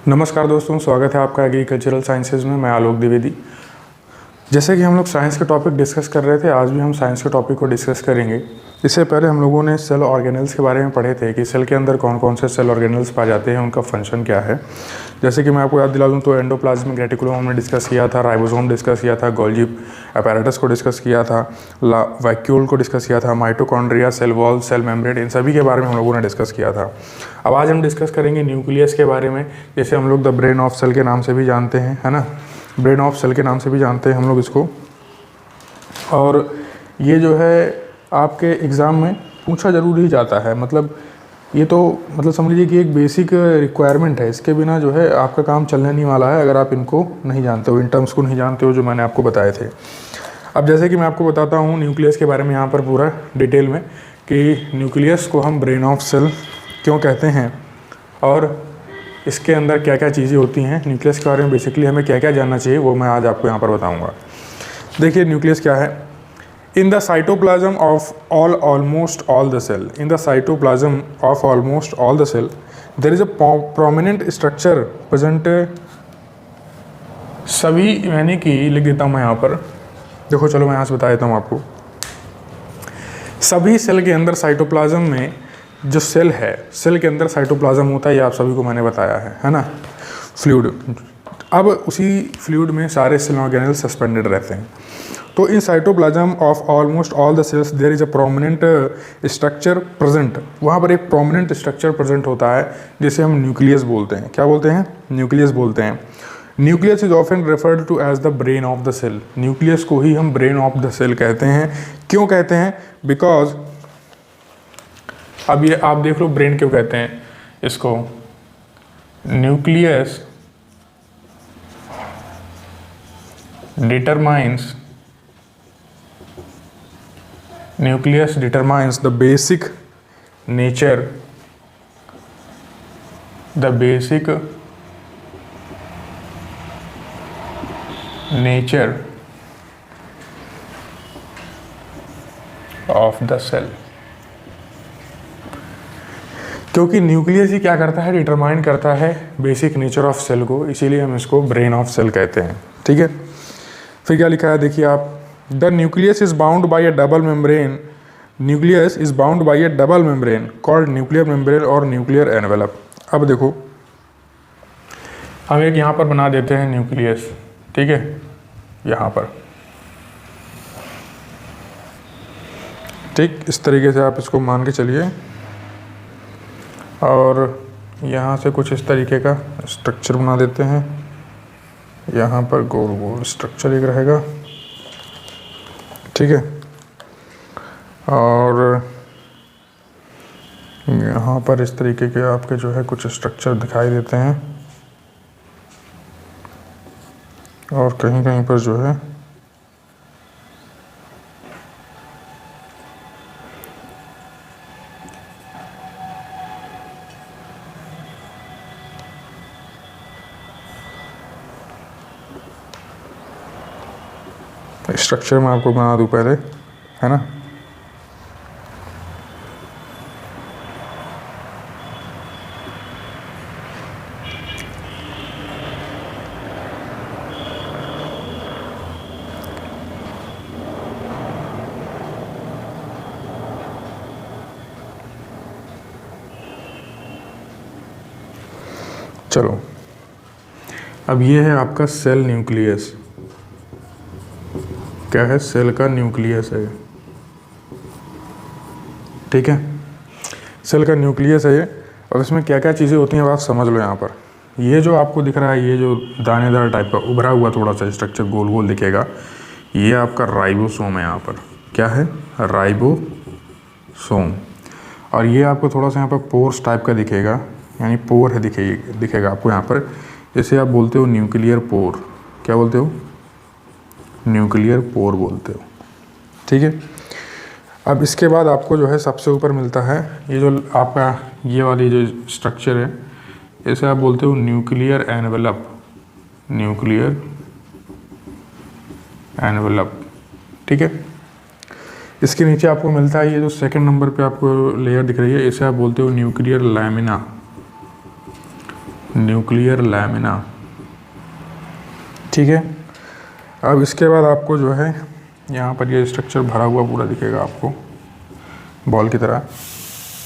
नमस्कार दोस्तों, स्वागत है आपका एग्रीकल्चरल साइंसेज में। मैं आलोक द्विवेदी। जैसे कि हम लोग साइंस के टॉपिक डिस्कस कर रहे थे, आज भी हम साइंस के टॉपिक को डिस्कस करेंगे। इससे पहले हम लोगों ने सेल ऑर्गेनल्स के बारे में पढ़े थे कि सेल के अंदर कौन कौन से सेल ऑर्गेनल्स पाए जाते हैं, उनका फंक्शन क्या है। जैसे कि मैं आपको याद दिला दूं तो एंडोप्लाज्मिक रेटिकुलम हमने डिस्कस किया था, राइबोसोम डिस्कस किया था, गोल्गी अपैरेटस को डिस्कस किया था, वैक्यूल को डिस्कस किया था, mitochondria, cell wall, cell membrane, इन सभी के बारे में हम लोगों ने डिस्कस किया था। अब आज हम डिस्कस करेंगे न्यूक्लियस के बारे में, जैसे हम लोग द ब्रेन ऑफ सेल के नाम से भी जानते हैं, है ना। ब्रेन ऑफ सेल के नाम से भी जानते हैं हम लोग इसको। और ये जो है आपके एग्ज़ाम में पूछा जरूर ही जाता है। मतलब ये तो समझ लीजिए कि एक बेसिक रिक्वायरमेंट है। इसके बिना जो है आपका काम चलने नहीं वाला है, अगर आप इनको नहीं जानते हो, इन टर्म्स को नहीं जानते हो जो मैंने आपको बताए थे। अब जैसे कि मैं आपको बताता हूँ न्यूक्लियस के बारे में यहाँ पर पूरा डिटेल में, कि न्यूक्लियस को हम ब्रेन ऑफ सेल क्यों कहते हैं और इसके अंदर क्या क्या चीज़ें होती हैं। न्यूक्लियस के बारे में बेसिकली हमें क्या क्या जानना चाहिए वो मैं आज आपको यहाँ पर बताऊँगा। देखिए न्यूक्लियस क्या है। In the cytoplasm of almost all the cell, in the cytoplasm of almost all the cell, there is a prominent structure present। सभी यानी कि लिख देता हूँ मैं यहाँ पर, देखो चलो मैं यहाँ से बता देता हूँ आपको। सभी सेल के अंदर साइटोप्लाज्म में जो सेल है, सेल के अंदर साइटोप्लाज्म होता है, ये आप सभी को मैंने बताया है ना। फ्लूइड, अब उसी फ्लूइड में सारे सेल ऑर्गेनल सस्पेंडेड रहते हैं। तो in cytoplasm of almost all the cells there is a prominent structure present. वहाँ पर एक प्रोमिनेंट स्ट्रक्चर प्रेजेंट होता है जिसे हम न्यूक्लियस बोलते हैं। क्या बोलते हैं? न्यूक्लियस बोलते हैं। Nucleus is often referred to as the brain of the cell. Nucleus को ही हम ब्रेन ऑफ द सेल कहते हैं। क्यों कहते हैं? बिकॉज अब ये आप देख लो ब्रेन क्यों कहते हैं इसको। Nucleus determines the basic nature of the cell। क्योंकि न्यूक्लियस ही क्या करता है, डिटरमाइन करता है बेसिक नेचर ऑफ सेल को, इसीलिए हम इसको ब्रेन ऑफ सेल कहते हैं। ठीक है, फिर क्या लिखा है देखिए आप। The nucleus is bound by a double membrane. Nucleus is bound by a double membrane called nuclear membrane और न्यूक्लियर एनवेलप। अब देखो हम एक यहाँ पर बना देते हैं न्यूक्लियस, ठीक है, यहाँ पर, ठीक इस तरीके से आप इसको मान के चलिए। और यहाँ से कुछ इस तरीके का स्ट्रक्चर बना देते हैं। यहाँ पर गोल गोल स्ट्रक्चर एक रहेगा, ठीक है। और यहाँ पर इस तरीके के आपके जो है कुछ स्ट्रक्चर दिखाई देते हैं। और कहीं कहीं पर जो है स्ट्रक्चर मैं आपको बना दूँ पहले, है ना। चलो अब ये है आपका सेल न्यूक्लियस। क्या है? सेल का न्यूक्लियस है, ठीक है। सेल का न्यूक्लियस है ये। और इसमें क्या क्या चीज़ें होती हैं आप समझ लो। यहाँ पर ये जो आपको दिख रहा है, ये जो दानेदार टाइप का उभरा हुआ थोड़ा सा स्ट्रक्चर गोल गोल दिखेगा, ये आपका राइबोसोम है। यहाँ पर क्या है? राइबोसोम। और ये आपको थोड़ा सा यहाँ पर पोर्स टाइप का दिखेगा, यानी पोर है दिखेगा आपको यहाँ पर। जैसे आप बोलते हो न्यूक्लियर पोर। क्या बोलते हो? न्यूक्लियर पोर बोलते हो, ठीक है। अब इसके बाद आपको जो है सबसे ऊपर मिलता है ये जो आपका ये वाली जो स्ट्रक्चर है, इसे आप बोलते हो न्यूक्लियर एनवेलप। न्यूक्लियर एनवेलप, ठीक है। इसके नीचे आपको मिलता है ये जो सेकंड नंबर पे आपको लेयर दिख रही है, इसे आप बोलते हो न्यूक्लियर लैमिना। Nuclear lamina. ठीक है, अब इसके बाद आपको जो है यहाँ पर ये स्ट्रक्चर भरा हुआ पूरा दिखेगा आपको बॉल की तरह।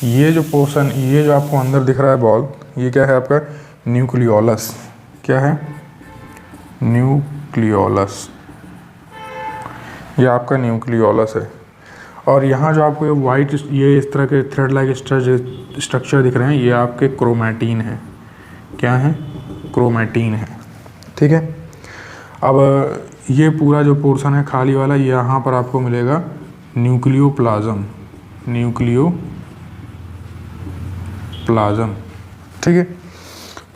ये जो पोर्शन, ये जो आपको अंदर दिख रहा है बॉल, ये क्या है आपका न्यूक्लियोलस। क्या है? न्यूक्लियोलस। ये आपका न्यूक्लियोलस है। और यहाँ जो आपको ये वाइट, ये इस तरह के थ्रेड लाइक स्ट्रक्चर दिख रहे हैं, ये आपके क्रोमैटिन है। क्या है? क्रोमैटिन है। ठीक है, अब ये पूरा जो पोर्शन है खाली वाला, ये यहाँ पर आपको मिलेगा न्यूक्लियोप्लाज्म। न्यूक्लियोप्लाज्म। ठीक है,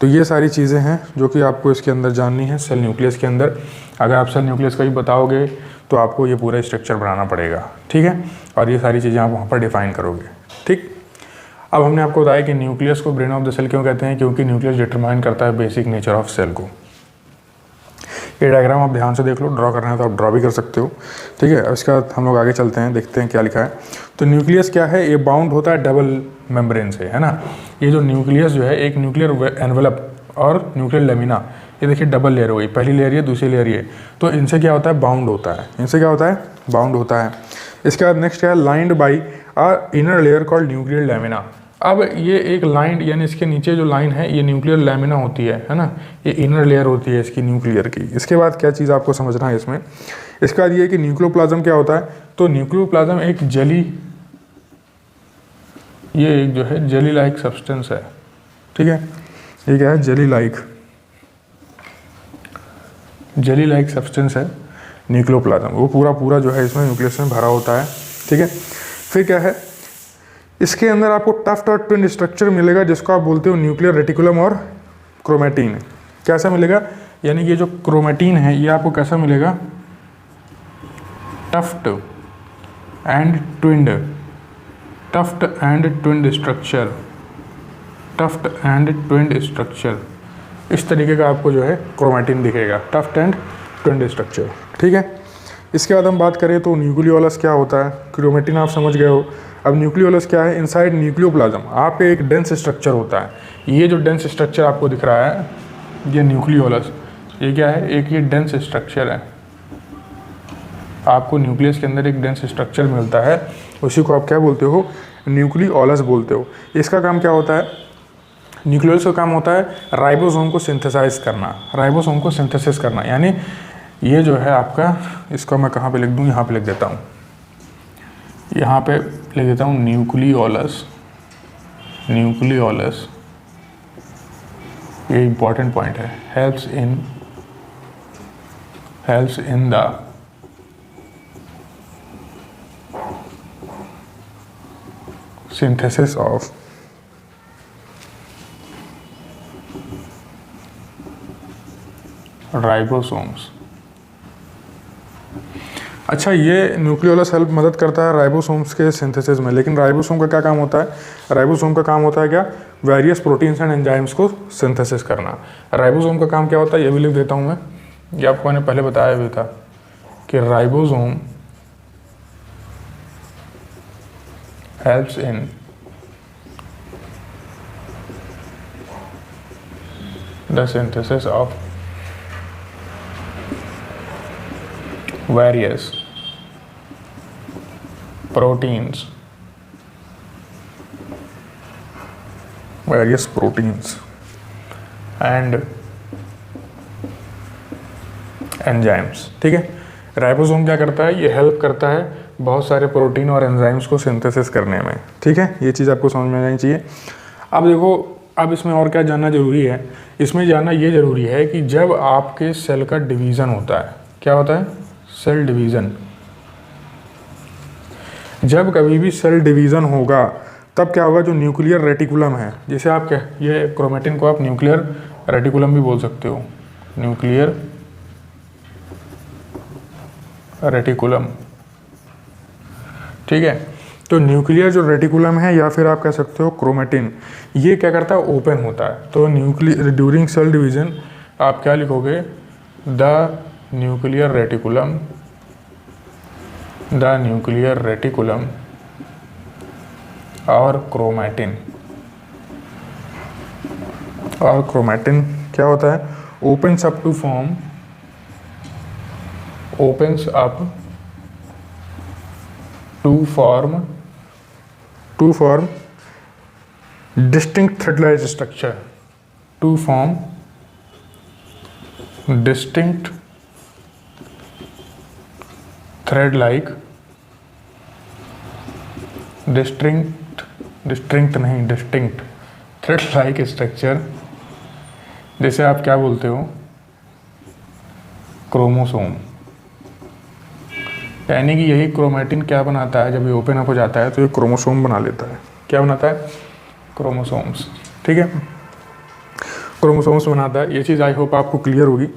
तो ये सारी चीज़ें हैं जो कि आपको इसके अंदर जाननी है सेल न्यूक्लियस के अंदर। अगर आप सेल न्यूक्लियस का ही बताओगे तो आपको ये पूरा स्ट्रक्चर बनाना पड़ेगा। ठीक है, और ये सारी चीज़ें आप वहाँ पर डिफाइन करोगे। ठीक, अब हमने आपको बताया कि न्यूक्लियस को ब्रेन ऑफ द सेल क्यों कहते हैं, क्योंकि न्यूक्लियस डिटरमाइन करता है बेसिक नेचर ऑफ सेल को। ये डायग्राम आप ध्यान से देख लो, ड्रॉ करना है तो आप ड्रॉ भी कर सकते हो। ठीक है, अब इसके बाद हम लोग आगे चलते हैं, देखते हैं क्या लिखा है। तो न्यूक्लियस क्या है? ये बाउंड होता है डबल मेम्ब्रेन से, है ना। ये जो न्यूक्लियस जो है, एक न्यूक्लियर एनवेलप और न्यूक्लियर लेमिना, ये देखिए डबल लेयर हो गई, पहली लेयर ये, दूसरी लेयर ये। तो इनसे क्या होता है? बाउंड होता है। इनसे क्या होता है? बाउंड होता है। इसके बाद नेक्स्ट क्या है? Lined by a inner layer called nuclear lamina. अब ये एक लाइन, यानी इसके नीचे जो लाइन है ये न्यूक्लियर लैमिना होती है ना। ये इनर लेयर होती है इसकी न्यूक्लियर की। इसके बाद क्या चीज़ आपको समझना है इसमें, इसके बाद ये कि न्यूक्लियोप्लाज्म क्या होता है। तो न्यूक्लियोप्लाज्म एक जेली, ये एक जो है जेली लाइक सब्सटेंस है। ठीक है, ये क्या है? जेली लाइक सब्सटेंस है न्यूक्लियोप्लाज्म। वो पूरा जो है इसमें न्यूक्लियस में भरा होता है। ठीक है, फिर क्या है? इसके अंदर आपको टफ्ट और ट्विन स्ट्रक्चर मिलेगा, जिसको आप बोलते हो न्यूक्लियर रेटिकुलम और क्रोमैटिन। कैसा मिलेगा? यानी कि ये जो क्रोमैटिन है ये आपको कैसा मिलेगा? Tuft and twined structure. इस तरीके का आपको जो है क्रोमैटिन दिखेगा, टफ्ट एंड ट्विन्ड स्ट्रक्चर। ठीक है, इसके बाद हम बात करें तो न्यूक्लियोलस क्या होता है। क्रोमैटिन आप समझ गए हो। अब न्यूक्लियोलस क्या है? इनसाइड न्यूक्लियोप्लाज्म आपके एक डेंस स्ट्रक्चर होता है। ये जो डेंस स्ट्रक्चर आपको दिख रहा है, ये न्यूक्लियोलस, ये क्या है? एक ये डेंस स्ट्रक्चर है। आपको न्यूक्लियस के अंदर एक डेंस स्ट्रक्चर मिलता है, उसी को आप क्या बोलते हो? न्यूक्लियोलस बोलते हो। इसका काम क्या होता है? न्यूक्लियोलस का काम होता है राइबोसोम को सिंथेसाइज करना, यानी ये जो है आपका, इसको मैं कहाँ पे लिख दूँ? यहाँ पे लिख देता हूँ, यहाँ पे लिख देता हूँ न्यूक्लियोलस। ये इंपॉर्टेंट पॉइंट है। Helps in the synthesis of ribosomes. अच्छा, ये न्यूक्लियोलस हेल्प मदद करता है राइबोसोम्स के सिंथेसिस में, लेकिन राइबोसोम का क्या काम होता है? राइबोसोम का काम होता है क्या? वेरियस प्रोटीन्स एंड एंजाइम्स को सिंथेसिस करना। राइबोसोम का काम क्या होता है? ये भी लिख देता हूँ मैं, ये आपको मैंने पहले बताया भी था कि ribosome helps in the synthesis of various proteins and enzymes। ठीक है, राइबोसोम क्या करता है? ये हेल्प करता है बहुत सारे प्रोटीन और एंजाइम्स को सिंथेसिस करने में। ठीक है, ये चीज़ आपको समझ में आनी चाहिए। अब देखो, अब इसमें और क्या जानना जरूरी है? इसमें जानना ये जरूरी है कि जब आपके सेल का डिवीज़न होता है, क्या होता है? Cell division. जब कभी भी सेल डिवीज़न होगा तब क्या होगा? जो न्यूक्लियर रेटिकुलम है, जैसे आप क्या, ये क्रोमैटिन को आप न्यूक्लियर रेटिकुलम भी बोल सकते हो, न्यूक्लियर रेटिकुलम। ठीक है, तो न्यूक्लियर जो रेटिकुलम है, या फिर आप कह सकते हो क्रोमैटिन, ये क्या करता है? ओपन होता है। तो न्यूक्लियर ड्यूरिंग सेल डिवीज़न आप क्या लिखोगे? द न्यूक्लियर रेटिकुलम और क्रोमैटिन और क्रोमैटिन क्या होता है, opens up to form distinct thread-like structure, to form distinct thread-like thread-like structure, जैसे आप क्या बोलते हो, क्रोमोसोम। यानी कि यही क्रोमैटिन क्या बनाता है, जब ये ओपन अप हो जाता है तो ये क्रोमोसोम बना लेता है। क्या बनाता है, क्रोमोसोम्स। ठीक है, क्रोमोसोम्स बनाता है। ये चीज़ आई होप आपको क्लियर होगी।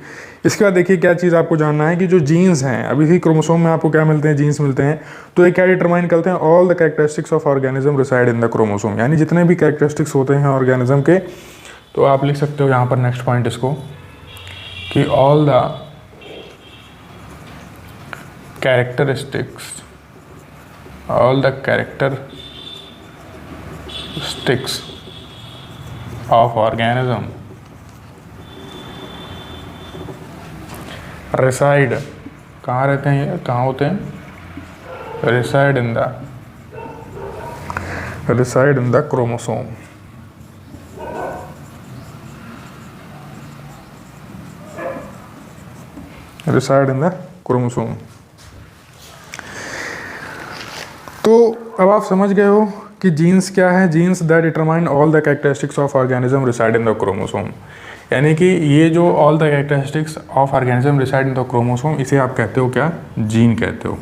इसके बाद देखिए क्या चीज़ आपको जानना है कि जो जीन्स हैं, अभी भी क्रोमोसोम में आपको क्या मिलते हैं, जीन्स मिलते हैं। तो ये क्या डिटरमाइन करते हैं, all the characteristics of organism reside in the chromosome. यानी जितने भी कैरेक्टरिस्टिक्स होते हैं ऑर्गेनिज्म के, तो आप लिख सकते हो यहाँ पर नेक्स्ट पॉइंट इसको कि all the characteristics of organism reside, कहाँ रहते हैं ये, कहाँ होते हैं, reside in the chromosome। reside in the chromosome। तो अब आप समझ गए हो कि जीन्स क्या है, genes that determine all the characteristics of organism reside in the chromosome. यानी कि ये जो all the characteristics of organism reside in the chromosome, इसे आप कहते हो क्या, जीन कहते हो,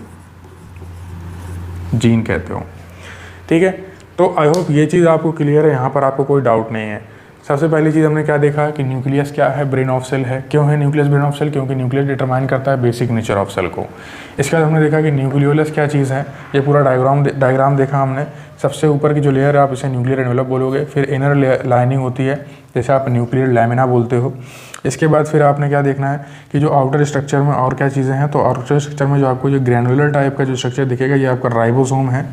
जीन कहते हो। ठीक है, तो आई होप ये चीज़ आपको क्लियर है, यहाँ पर आपको कोई डाउट नहीं है। सबसे पहली चीज़ हमने क्या देखा कि न्यूक्लियस क्या है, ब्रेन ऑफ सेल है। क्यों है न्यूक्लियस ब्रेन ऑफ सेल, क्योंकि न्यूक्लियस डिटरमाइन करता है बेसिक नेचर ऑफ सेल को। इसके बाद हमने देखा कि न्यूक्लियोलस क्या चीज़ है, ये पूरा डायग्राम देखा हमने। सबसे ऊपर की जो लेयर है आप इसे न्यूक्लियर एनवेलप बोलोगे, फिर इनर लाइनिंग होती है जैसे आप न्यूक्लियर लैमिना बोलते हो। इसके बाद फिर आपने क्या देखना है कि जो आउटर स्ट्रक्चर में और क्या चीज़ें हैं, तो आउटर स्ट्रक्चर में जो आपको जो ग्रैनुलर टाइप का जो स्ट्रक्चर दिखेगा ये आपका राइबोसोम है।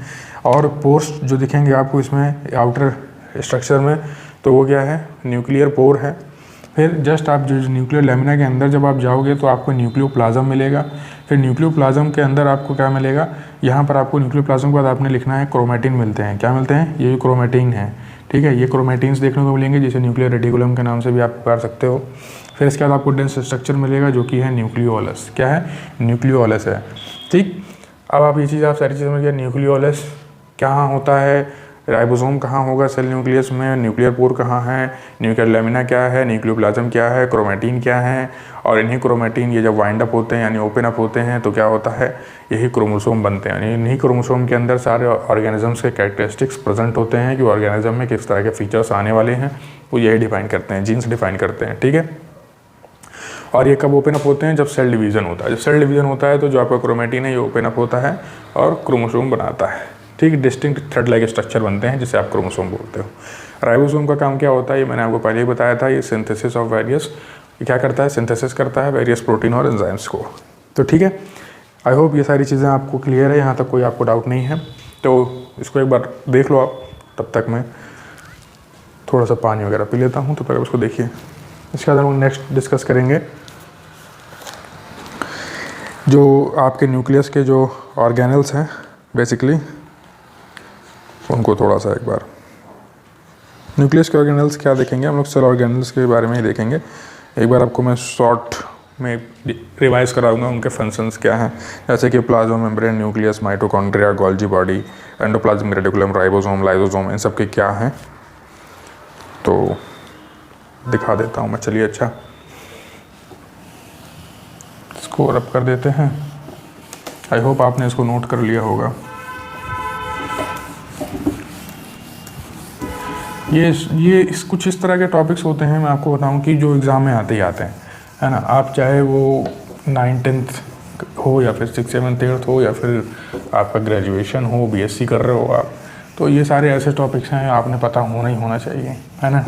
और पोर्स जो दिखेंगे आपको इसमें आउटर स्ट्रक्चर में, तो वो क्या है, न्यूक्लियर पोर है। फिर जस्ट आप जो न्यूक्लियर लैमिना के अंदर जब आप जाओगे तो आपको न्यूक्लियोप्लाज्म मिलेगा। फिर न्यूक्लियोप्लाज्म के अंदर आपको क्या मिलेगा, यहाँ पर आपको न्यूक्लियोप्लाज्म के बाद आपने लिखना है क्रोमैटिन मिलते हैं। क्या मिलते हैं, ये क्रोमैटिन है। ठीक है, ये क्रोमैटिन्स देखने को मिलेंगे जिसे न्यूक्लियर रेटिकुलम के नाम से भी आप पुकार सकते हो। फिर इसके बाद आपको डेंस स्ट्रक्चर मिलेगा जो कि है न्यूक्लियोलस। क्या है, न्यूक्लियोलस है। ठीक, अब आप ये चीज़ आप सारी चीज़ समझ गए। न्यूक्लियोलस कहाँ होता है, राइबोसोम कहाँ होगा सेल न्यूक्लियस में, न्यूक्लियर पोर कहाँ है, न्यूक्लियर लैमिना क्या है, न्यूक्लियोप्लाज्म क्या है, क्रोमैटिन क्या है। और इन्हीं क्रोमैटिन ये जब वाइंड अप होते हैं यानी ओपन अप होते हैं तो क्या होता है, यही क्रोमोसोम बनते हैं। यानी इन्हीं क्रोमोसोम के अंदर सारे ऑर्गेनिजम्स के कैरेक्टरिस्टिक्स प्रेजेंट होते हैं कि ऑर्गेनिज्म में किस तरह के फीचर्स आने वाले हैं, वो यही डिफाइन करते हैं, जीन्स डिफाइन करते हैं। ठीक है, और ये कब ओपन अप होते हैं, जब सेल डिवीज़न होता है। जब सेल डिवीज़न होता है तो जो आपका क्रोमैटिन है ये ओपन अप होता है और क्रोमोसोम बनाता है। ठीक, डिस्टिंक्ट थ्रेड लाइक स्ट्रक्चर बनते हैं जिसे आप क्रोमोसोम बोलते हो। राइबोसोम का काम क्या होता है, ये मैंने आपको पहले ही बताया था। ये सिंथेसिस ऑफ वेरियस, क्या करता है, सिंथेसिस करता है वेरियस प्रोटीन और एंजाइम्स को। तो ठीक है, आई होप ये सारी चीज़ें आपको क्लियर है, यहाँ तक कोई आपको डाउट नहीं है। तो इसको एक बार देख लो आप, तब तक मैं थोड़ा सा पानी वगैरह पी लेता हूँ। तो पहले उसको देखिए, इसके बाद हम नेक्स्ट डिस्कस करेंगे जो आपके न्यूक्लियस के जो ऑर्गेनल्स हैं बेसिकली, उनको थोड़ा सा एक बार न्यूक्लियस के ऑर्गेनल्स क्या देखेंगे हम लोग, सेल ऑर्गेनल्स के बारे में ही देखेंगे। एक बार आपको मैं शॉर्ट में रिवाइज कराऊंगा उनके फंक्शंस क्या हैं, जैसे कि plasma membrane, nucleus, mitochondria, Golgi body, endoplasmic reticulum, ribosome, lysosome, इन सब के क्या हैं तो दिखा देता हूँ मैं। चलिए, अच्छा इसको रब कर देते हैं। आई होप आपने इसको नोट कर लिया होगा। ये कुछ इस तरह के टॉपिक्स होते हैं, मैं आपको बताऊं कि जो एग्ज़ाम में आते ही आते हैं, है ना। आप चाहे वो 9th-10th हो या फिर 6th 7th 8th हो या फिर आपका ग्रेजुएशन हो, BSc कर रहे हो आप, तो ये सारे ऐसे टॉपिक्स हैं आपने पता होना ही होना चाहिए, है ना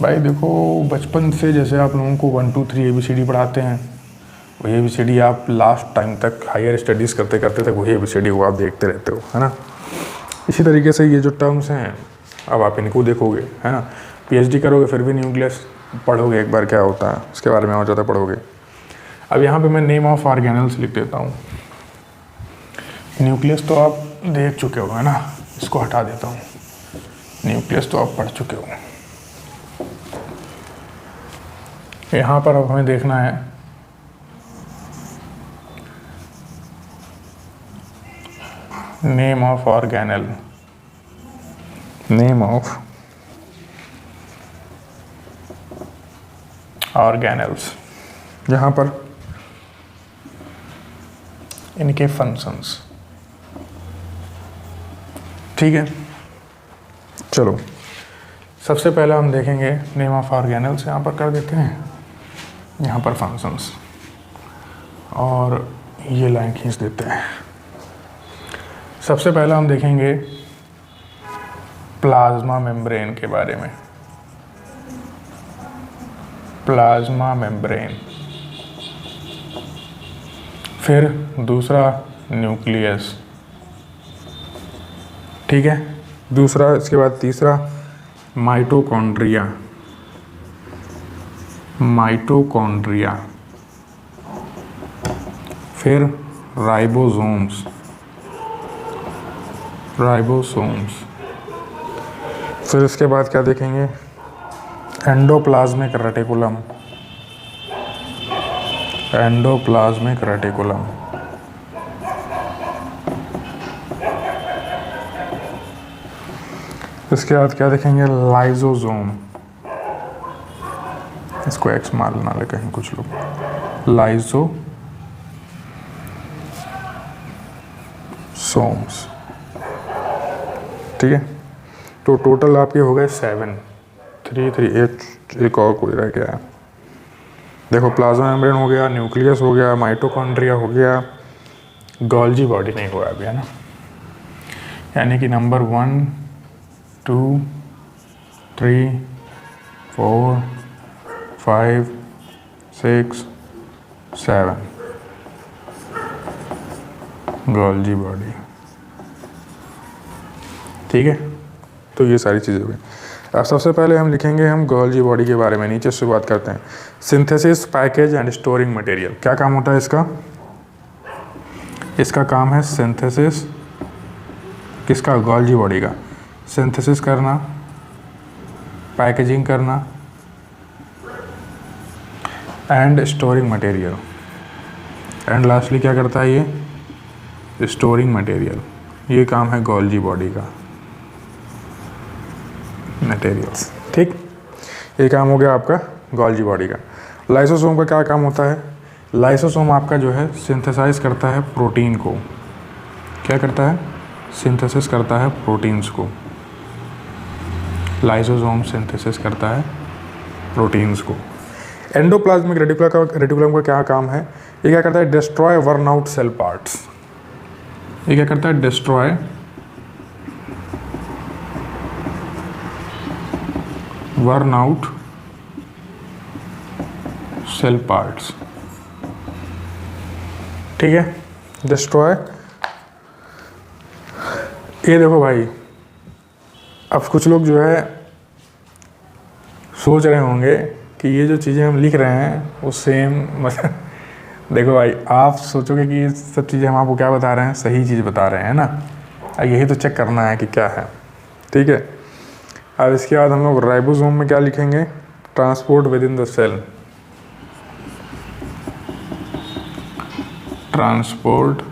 भाई। देखो बचपन से जैसे आप लोगों को 1 2 3 ABCD पढ़ाते हैं, वही ABCD आप लास्ट टाइम तक हायर स्टडीज़ करते करते तक वही ABCD को आप देखते रहते हो, है ना। इसी तरीके से ये जो टर्म्स हैं अब आप इनको देखोगे, है ना। पीएचडी करोगे फिर भी न्यूक्लियस पढ़ोगे एक बार क्या होता है, उसके बारे में और ज़्यादा पढ़ोगे। अब यहाँ पे मैं नेम ऑफ ऑर्गेनल्स लिख देता हूँ। न्यूक्लियस तो आप देख चुके हो है ना, इसको हटा देता हूँ। न्यूक्लियस तो आप पढ़ चुके हो। यहाँ पर अब हमें देखना है name of organelle, name of organelles, यहाँ पर इनके फंक्शंस। ठीक है, चलो सबसे पहले हम देखेंगे नेम ऑफ ऑर्गेनल्स। यहाँ पर कर देते हैं, यहाँ पर फंक्शंस, और ये लाइन खींच देते हैं। सबसे पहले हम देखेंगे प्लाज्मा मेम्ब्रेन के बारे में। प्लाज्मा मेम्ब्रेन, फिर दूसरा न्यूक्लियस। ठीक है, दूसरा, इसके बाद तीसरा माइटोकॉन्ड्रिया। माइटोकॉन्ड्रिया, फिर राइबोसोम्स। राइबोसोम्स, फिर इसके बाद क्या देखेंगे, एंडोप्लाज्मिक रेटिकुलम। एंडोप्लाज्मिक रेटिकुलम, इसके बाद क्या देखेंगे, लाइजोसोम। इसको एक्स मारना ले कहीं कुछ लोग, लाइजोसोम्स। ठीक है, तो टोटल आपके हो गए 7, 3 एक और कोई रह गया है। देखो, प्लाज्मा मेम्ब्रेन हो गया, न्यूक्लियस हो गया, माइटोकॉन्ड्रिया हो गया, गोल्जी बॉडी नहीं हुआ अभी, है ना। यानी कि नंबर 1 2 3 4 5 6 7 गोल्जी बॉडी। ठीक है, तो ये सारी चीज़ें हुई। अब सबसे पहले हम लिखेंगे हम गोल्जी बॉडी के बारे में। नीचे शुरुआत करते हैं। Synthesis, package and storing material. क्या काम होता है इसका? इसका काम है सिंथेसिस, किसका? गोल्जी बॉडी का। सिंथेसिस करना, पैकेजिंग करना and storing material. And lastly क्या करता है ये? Storing material. ये काम है गोल्जी बॉडी का, मटेरियल्स। ठीक, ये काम हो गया आपका गोल्जी बॉडी का। लाइसोसोम का क्या काम होता है? लाइसोसोम आपका जो है सिंथेसाइज करता है प्रोटीन को। क्या करता है? सिंथेसिस करता है प्रोटीन्स को। लाइसोसोम सिंथेसिस करता है प्रोटीन्स को। एंडोप्लाज्मिक रेटिकुलम का क्या काम है? ये क्या करता है? Destroy worn out cell parts. ये क्या करता है? Destroy worn out cell parts. ठीक है, डिस्ट्रॉय। ये देखो भाई, अब कुछ लोग जो है सोच रहे होंगे कि ये जो चीज़ें हम लिख रहे हैं वो सेम मतलब देखो भाई, आप सोचोगे कि ये सब चीज़ें हम आपको क्या बता रहे हैं, सही चीज़ बता रहे हैं ना। यही तो चेक करना है कि क्या है। ठीक है, अब इसके बाद हम लोग राइबोसोम में क्या लिखेंगे? Transport within the cell. Transport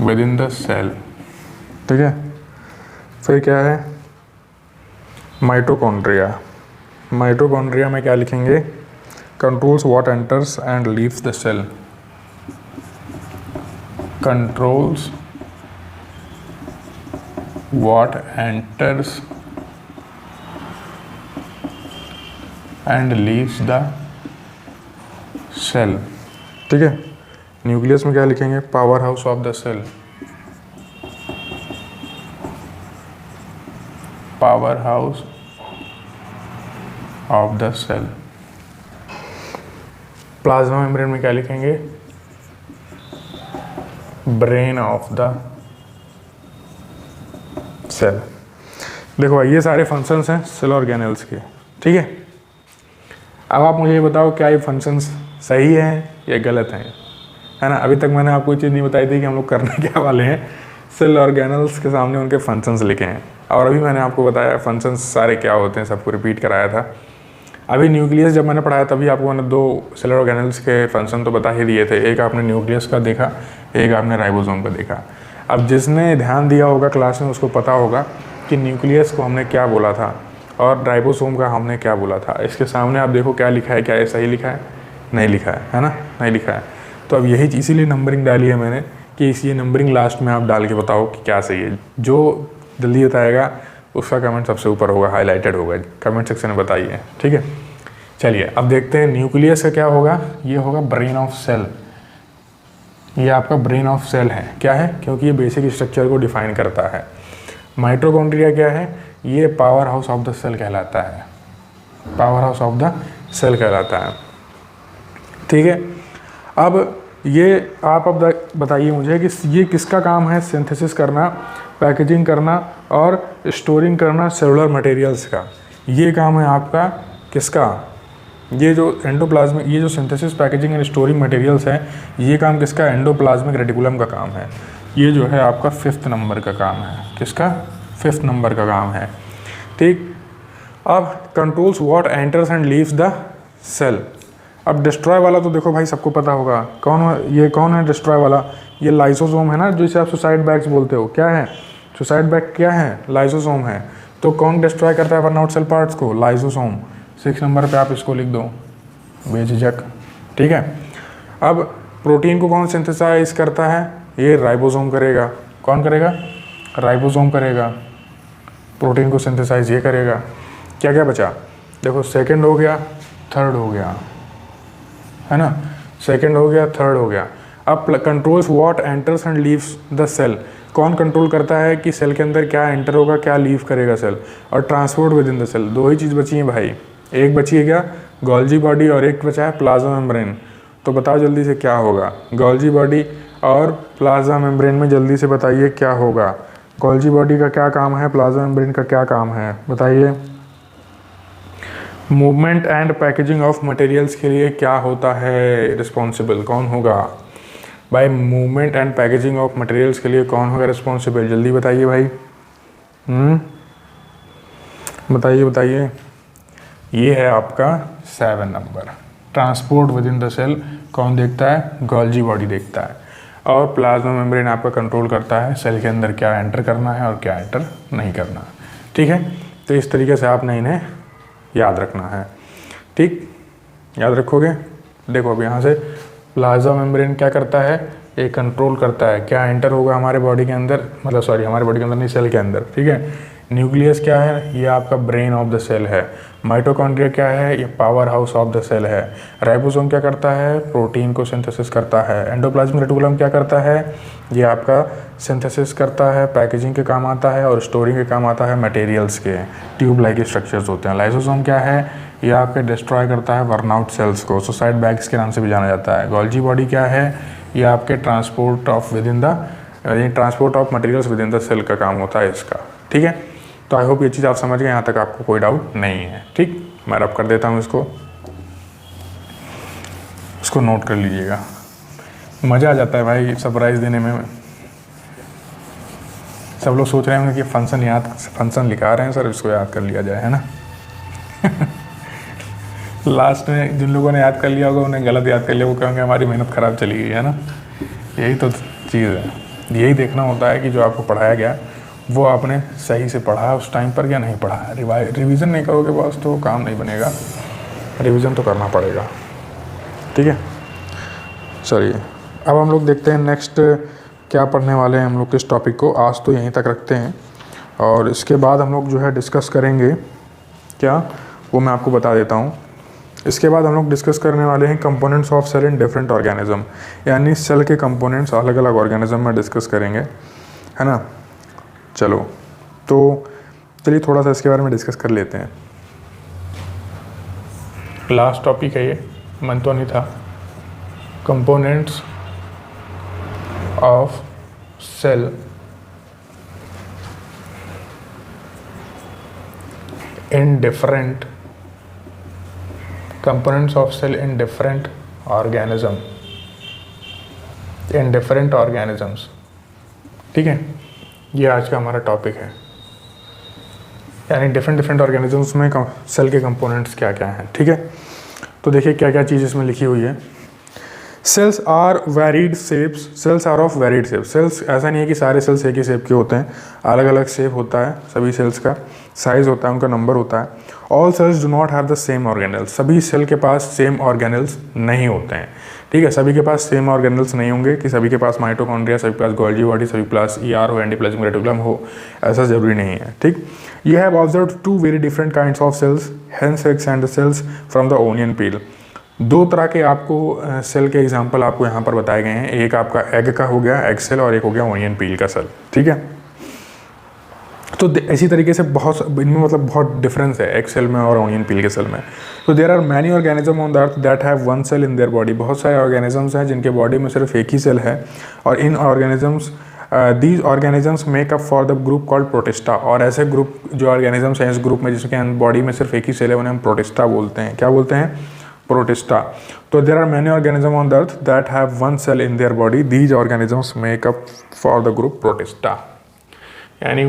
within the cell. ठीक है, फिर क्या है? माइटोकॉन्ड्रिया। माइटोकॉन्ड्रिया में क्या लिखेंगे? Controls what enters and leaves the cell. Controls what enters and leaves the cell. ठीक है, न्यूक्लियस में क्या लिखेंगे? Powerhouse of the cell. Powerhouse of the cell. Plasma membrane में क्या लिखेंगे? Brain of the cell. देखो भाई ये सारे फंक्शंस हैं सेल ऑर्गेनेल्स के, ठीक है। अब आप मुझे ये बताओ क्या ये फंक्शंस सही हैं या गलत हैं, है ना। अभी तक मैंने आपको ये चीज़ नहीं बताई थी कि हम लोग करने क्या वाले हैं, सेल ऑर्गेनल्स के सामने उनके फंक्शंस लिखे हैं। और अभी मैंने आपको बताया फंक्शंस सारे क्या होते हैं, सबको रिपीट कराया था। अभी न्यूक्लियस जब मैंने पढ़ाया तभी आपको मैंने 2 सेल ऑर्गेनल्स के फंक्शन तो बता ही दिए थे। एक आपने न्यूक्लियस का देखा, एक आपने राइबोसोम का देखा। अब जिसने ध्यान दिया होगा क्लास में उसको पता होगा कि न्यूक्लियस को हमने क्या बोला था और राइबोसोम का हमने क्या बोला था। इसके सामने आप देखो क्या लिखा है, क्या ये सही लिखा है, नहीं लिखा है ना, नहीं लिखा है। तो अब यही इसीलिए नंबरिंग डाली है मैंने कि ये नंबरिंग लास्ट में आप डाल के बताओ कि क्या सही है। जो जल्दी बताएगा उसका कमेंट सबसे ऊपर होगा, हाईलाइटेड होगा, कमेंट सेक्शन में बताइए, ठीक है। चलिए अब देखते हैं न्यूक्लियस का क्या होगा। ये होगा ब्रेन ऑफ सेल, ये आपका ब्रेन ऑफ सेल है। क्या है, क्योंकि ये बेसिक स्ट्रक्चर को डिफाइन करता है। माइटोकॉन्ड्रिया क्या है, ये powerhouse of the cell कहलाता है, powerhouse of the cell कहलाता है, ठीक है। अब ये आप अब बताइए मुझे कि ये किसका काम है, सिंथेसिस करना, पैकेजिंग करना और स्टोरिंग करना सेलुलर मटेरियल्स का। ये काम है आपका किसका, ये जो एंडोप्लाज्मिक, ये जो synthesis packaging and storing materials है, ये काम किसका, एंडोप्लाज्मिक रेटिकुलम का काम है। ये जो है आपका 5th नंबर का काम है, किसका, 5th नंबर का काम है, ठीक। अब controls what enters and leaves the cell. अब डिस्ट्रॉय वाला तो देखो भाई सबको पता होगा, ये कौन है डिस्ट्रॉय वाला, ये लाइसोसोम है ना, जिसे आप सुसाइड बैग्स बोलते हो। क्या है सुसाइड बैग, क्या है, लाइसोसोम है। तो कौन डिस्ट्रॉय करता है बर्नआउट सेल पार्ट्स को, लाइसोसोम। 6 नंबर पे आप इसको लिख दो बेझिझक, ठीक है। अब प्रोटीन को कौन सिंथेसाइज करता है, ये राइबोसोम करेगा। कौन करेगा, राइबोसोम करेगा। प्रोटीन को सिंथेसाइज ये करेगा। क्या क्या बचा, देखो सेकंड हो गया, थर्ड हो गया, है ना, सेकंड हो गया, थर्ड हो गया। अब controls what enters and leaves the cell, कौन कंट्रोल करता है कि सेल के अंदर क्या एंटर होगा, क्या लीव करेगा सेल। और transport within the cell, 2 ही चीज़ बची हैं भाई। एक बची है क्या, गोल्जी बॉडी, और एक बचा है प्लाज्मा मेम्ब्रेन। तो बताओ जल्दी से क्या होगा, गोल्जी बॉडी और प्लाज्मा मेम्ब्रेन में जल्दी से बताइए क्या होगा। गोल्जी बॉडी का क्या काम है, प्लाज्मा मेम्ब्रेन का क्या काम है, बताइए। Movement and packaging of materials के लिए क्या होता है रिस्पॉन्सिबल, कौन होगा भाई। Movement and packaging of materials के लिए कौन होगा रिस्पॉन्सिबल, जल्दी बताइए भाई। बताइए बताइए। ये है आपका 7 number. Transport within the cell कौन देखता है, गोल्जी बॉडी देखता है। और प्लाज्मा मेम्ब्रेन आपका कंट्रोल करता है सेल के अंदर क्या एंटर करना है और क्या एंटर नहीं करना, ठीक है। तो इस तरीके से आपने इन्हें याद रखना है, ठीक, याद रखोगे। देखो अब यहाँ से प्लाज्मा मेम्ब्रेन क्या करता है, ये कंट्रोल करता है क्या एंटर होगा हमारे बॉडी के अंदर, मतलब सॉरी हमारे बॉडी के अंदर नहीं, सेल के अंदर, ठीक है। न्यूक्लियस क्या है, ये आपका ब्रेन ऑफ द सेल है। माइटोकॉन्ड्रिया क्या है, ये powerhouse of the cell है। राइबोसोम क्या करता है, प्रोटीन को सिंथेसिस करता है। एंडोप्लाज्मिक रेटिकुलम क्या करता है, ये आपका सिंथेसिस करता है, पैकेजिंग के काम आता है और स्टोरिंग के काम आता है मटेरियल्स के, ट्यूब लाइक स्ट्रक्चर्स होते हैं। लाइसोसोम क्या है, ये आपके डिस्ट्रॉय करता है बर्नआउट सेल्स को, सुसाइड बैग्स के नाम से भी जाना जाता है। गोल्जी बॉडी क्या है, ये आपके transport of within the, transport of materials within the cell का काम होता है इसका, ठीक है। तो आई होप ये चीज़ आप समझ गए, यहाँ तक आपको कोई डाउट नहीं है, ठीक। मैं रब कर देता हूँ इसको नोट कर लीजिएगा। मज़ा आ जाता है भाई सरप्राइज़ देने में। सब लोग सोच रहे होंगे कि फंक्शन लिखा रहे हैं सर, इसको याद कर लिया जाए, है ना। लास्ट में जिन लोगों ने याद कर लिया होगा उन्हें गलत याद कर लिया, वो कहेंगे हमारी मेहनत ख़राब चली गई, है ना। यही तो चीज़ है, यही देखना होता है कि जो आपको पढ़ाया गया वो आपने सही से पढ़ा उस टाइम पर या नहीं पढ़ा। रिवीजन नहीं करोगे बस तो काम नहीं बनेगा, रिवीजन तो करना पड़ेगा, ठीक है। चलिए अब हम लोग देखते हैं नेक्स्ट क्या पढ़ने वाले हैं हम लोग किस टॉपिक को। आज तो यहीं तक रखते हैं और इसके बाद हम लोग जो है डिस्कस करेंगे क्या, वो मैं आपको बता देता हूँ। इसके बाद हम लोग डिस्कस करने वाले हैं components of cell in different organism, यानी सेल के कंपोनेंट्स अलग अलग ऑर्गेनिज्म में डिस्कस करेंगे, है ना। चलो तो चलिए थोड़ा सा इसके बारे में डिस्कस कर लेते हैं। लास्ट टॉपिक है ये, मन तो नहीं था, components of cell in different components of cell in different organism, in different organisms। ठीक है, ये आज का हमारा टॉपिक है, यानी डिफरेंट ऑर्गेनिजम्स में सेल के कंपोनेंट्स क्या क्या हैं। ठीक है, तो देखिए क्या क्या चीज़ इसमें लिखी हुई है। Cells are varied shapes, cells are of varied shape. Cells ऐसा नहीं है कि सारे सेल्स एक ही शेप के होते हैं, अलग अलग शेप होता है सभी सेल्स का, साइज होता है, उनका नंबर होता है। All sales do not have the same organelles, सभी सेल के पास सेम ऑर्गेनल्स नहीं होते हैं। ठीक है, सभी के पास सेम ऑर्गेनल्स नहीं होंगे कि सभी के पास माइटोकॉन्ड्रिया, सभी के पास गोल्गी बॉडी, सभी के पास ER हो, एंडोप्लाज्मिक रेटिकुलम हो, ऐसा जरूरी नहीं है। ठीक, you have observe 2 very different kinds of cells, hen's eggs and cells from the onion peel. 2 तरह के आपको सेल के एग्जांपल आपको यहाँ पर बताए गए हैं। एक आपका एग का हो गया एग सेल, और एक हो गया ओनियन पील का सेल। ठीक है, तो इसी तरीके से बहुत इनमें मतलब बहुत डिफरेंस है एग सेल में और ओनियन पील के सेल में। तो there are many organism on the earth that have 1 cell in their body. बहुत सारे ऑर्गेनिजम्स हैं जिनके बॉडी में सिर्फ एक ही सेल है, और इन organisms these organisms make up for the group called Protista. और ऐसे ग्रुप जो ऑर्गेनिजम्स हैं इस ग्रुप में जिसके बॉडी में सिर्फ एक ही सेल है, उन्हें हम प्रोटिस्टा बोलते हैं। क्या बोलते हैं? प्रोटिस्टा। तो there are many organism on the earth that have 1 cell in their body, these organisms make up for the group Protista. यानी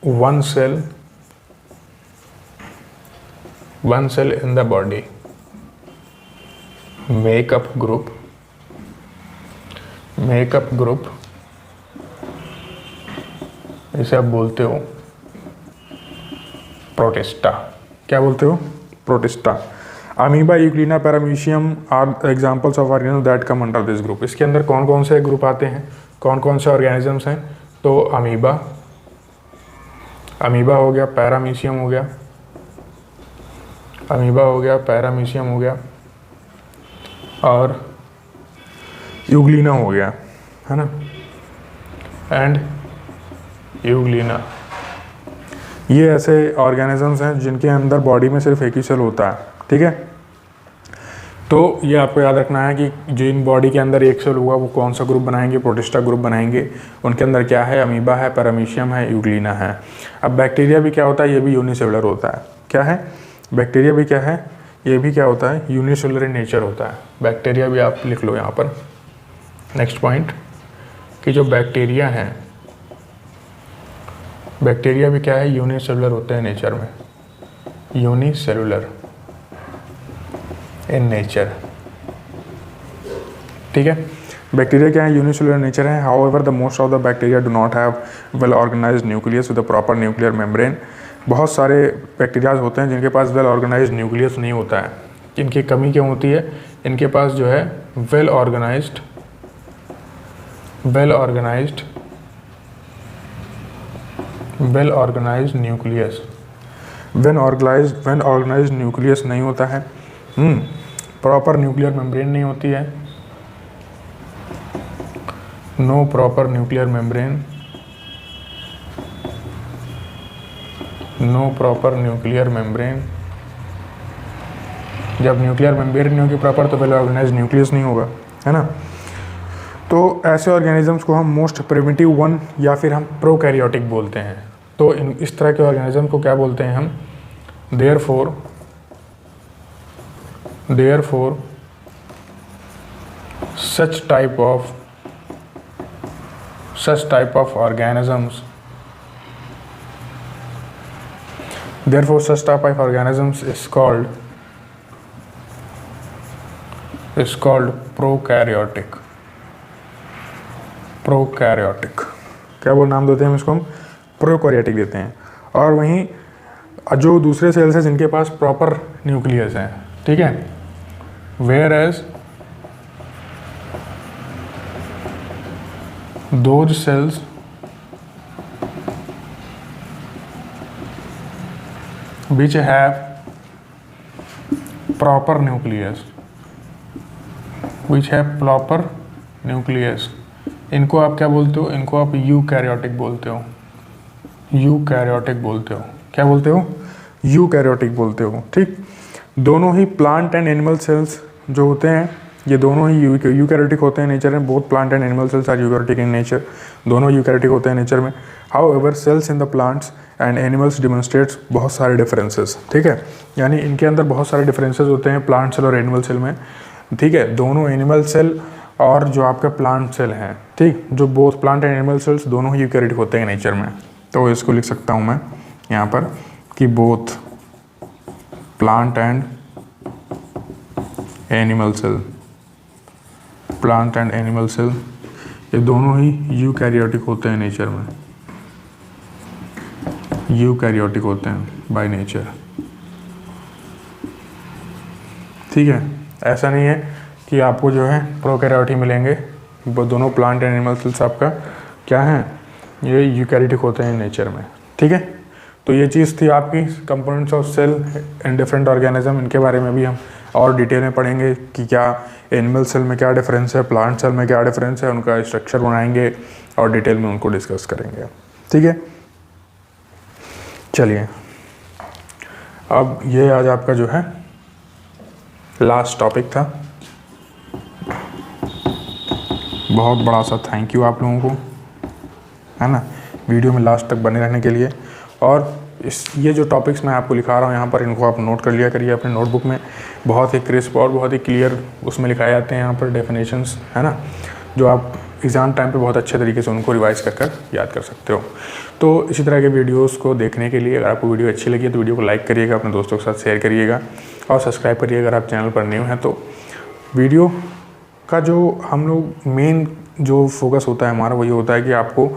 1 cell in the body make up group इसे आप बोलते हो प्रोटिस्टा। क्या बोलते हो? Protista. Amoeba, euglena, paramecium are examples of organism that come under this group. इसके अंदर कौन कौन से ग्रुप आते हैं, कौन कौन से ऑर्गेनिजम्स हैं? तो अमीबा हो गया, पैरामीशियम हो गया, अमीबा हो गया, पैरामीशियम हो गया, और यूग्लिना हो गया, है ना, एंड यूग्लिना। ये ऐसे ऑर्गेनिजम्स हैं जिनके अंदर बॉडी में सिर्फ एक ही सेल होता है। ठीक है, तो ये आपको याद रखना है कि जिन बॉडी के अंदर एक सेल हुआ वो कौन सा ग्रुप बनाएंगे? प्रोटिस्टा ग्रुप बनाएंगे। उनके अंदर क्या है? अमीबा है, पैरामीशियम है, यूग्लिना है। अब बैक्टीरिया भी क्या होता है? ये भी यूनिसेलुलर होता है। क्या है? बैक्टीरिया भी क्या है? ये भी क्या होता है? यूनिसेलुलर इन नेचर होता है। बैक्टीरिया भी आप लिख लो यहाँ पर नेक्स्ट पॉइंट, कि जो बैक्टीरिया हैं, बैक्टीरिया भी क्या है? यूनिसेलुलर होते हैं नेचर में, यूनिसेलुलर इन नेचर। ठीक है, बैक्टीरिया क्या है? यूनिसेलुलर नेचर है। However the most of the bacteria do not have well organised nucleus with a proper nuclear membrane. बहुत सारे बैक्टीरियाज होते हैं जिनके पास वेल ऑर्गेनाइज्ड न्यूक्लियस नहीं होता है। इनकी कमी क्यों होती है? इनके पास जो है well organised nucleus, well organised nucleus नहीं होता है। प्रॉपर न्यूक्लियर मेम्ब्रेन नहीं होती है, no proper nuclear membrane, no proper nuclear membrane. जब न्यूक्लियर मेम्ब्रेन नहीं होगी प्रॉपर तो वेल ऑर्गेनाइज्ड न्यूक्लियस नहीं होगा, है ना। तो ऐसे ऑर्गेनिजम्स को हम मोस्ट प्रिमिटिव वन या फिर हम प्रोकैरियोटिक बोलते हैं। तो इस तरह के ऑर्गेनिज्म को क्या बोलते हैं हम? Therefore, such type of organisms is called prokaryotic। क्या वो नाम देते हैं हम इसको? हम प्रोकैरियोटिक देते हैं। और वहीं जो दूसरे सेल्स हैं जिनके पास प्रॉपर न्यूक्लियस है, ठीक है, whereas those cells which have proper nucleus, इनको आप क्या बोलते हो? इनको आप यूकैरियोटिक बोलते हो। क्या बोलते हो? यूकैरियोटिक बोलते हो। ठीक, दोनों ही प्लांट एंड एनिमल सेल्स जो होते हैं ये दोनों ही यूकैरियोटिक होते हैं नेचर में। Both plant and animal cells are eukaryotic in nature, दोनों यूकैरियोटिक होते हैं नेचर में। However cells in the plants and animals demonstrates बहुत सारे डिफरेंसेस, ठीक है, यानी इनके अंदर बहुत सारे डिफरेंसेस होते हैं प्लांट सेल और एनिमल सेल में, ठीक है। दोनों एनिमल सेल और जो आपका प्लांट सेल हैं, ठीक, जो both plant and animal sales दोनों ही यूकैरियोटिक होते हैं नेचर में। तो इसको लिख सकता हूँ मैं यहाँ पर कि both plant and animal cell, plant and animal cell ये दोनों ही यूकैरियोटिक होते हैं नेचर में, यूकैरियोटिक होते हैं बाय नेचर, ठीक है। ऐसा नहीं है कि आपको जो है प्रोकैरियोटिक मिलेंगे, वो दोनों प्लांट एंड एनिमल सेल्स आपका क्या है, ये यूकैरियोटिक होते हैं नेचर में, ठीक है। तो ये चीज़ थी आपकी components of cell and different organism. इनके बारे में भी हम और डिटेल में पढ़ेंगे कि क्या एनिमल सेल में क्या डिफरेंस है, प्लांट सेल में क्या डिफरेंस है, उनका स्ट्रक्चर बनाएंगे और डिटेल में उनको डिस्कस करेंगे, ठीक है। चलिए, अब ये आज आपका जो है लास्ट टॉपिक था। बहुत बड़ा सा थैंक यू आप लोगों को, है ना, वीडियो में लास्ट तक बने रहने के लिए। और ये जो टॉपिक्स मैं आपको लिखा रहा हूँ यहाँ पर, इनको आप नोट कर लिया करिए अपने नोटबुक में। बहुत ही क्रिस्प और बहुत ही क्लियर उसमें लिखाए जाते हैं यहाँ पर डेफिनेशंस, है ना, जो आप एग्ज़ाम टाइम पे बहुत अच्छे तरीके से उनको रिवाइज़ कर याद कर सकते हो। तो इसी तरह के वीडियोस को देखने के लिए अगर आपको वीडियो अच्छी लगी तो वीडियो को लाइक करिएगा, अपने दोस्तों के साथ शेयर करिएगा और सब्सक्राइब करिएगा अगर आप चैनल पर न्यू हैं। तो वीडियो का जो हम लोग मेन जो फोकस होता है हमारा, वही होता है कि आपको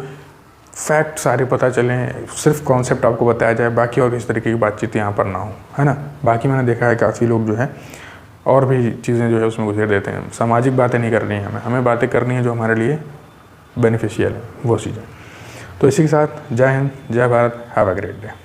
फैक्ट सारे पता चलें, सिर्फ कॉन्सेप्ट आपको बताया जाए, बाकी और किसी तरीके की बातचीत यहाँ पर ना हो, है ना। बाकी मैंने देखा है काफ़ी लोग जो है और भी चीज़ें जो है उसमें गुजर देते हैं। सामाजिक बातें नहीं करनी है हमें बातें करनी है जो हमारे लिए बेनिफिशियल है, वो चीज़ें। तो इसी के साथ जय हिंद, जय Bharat, have a great day.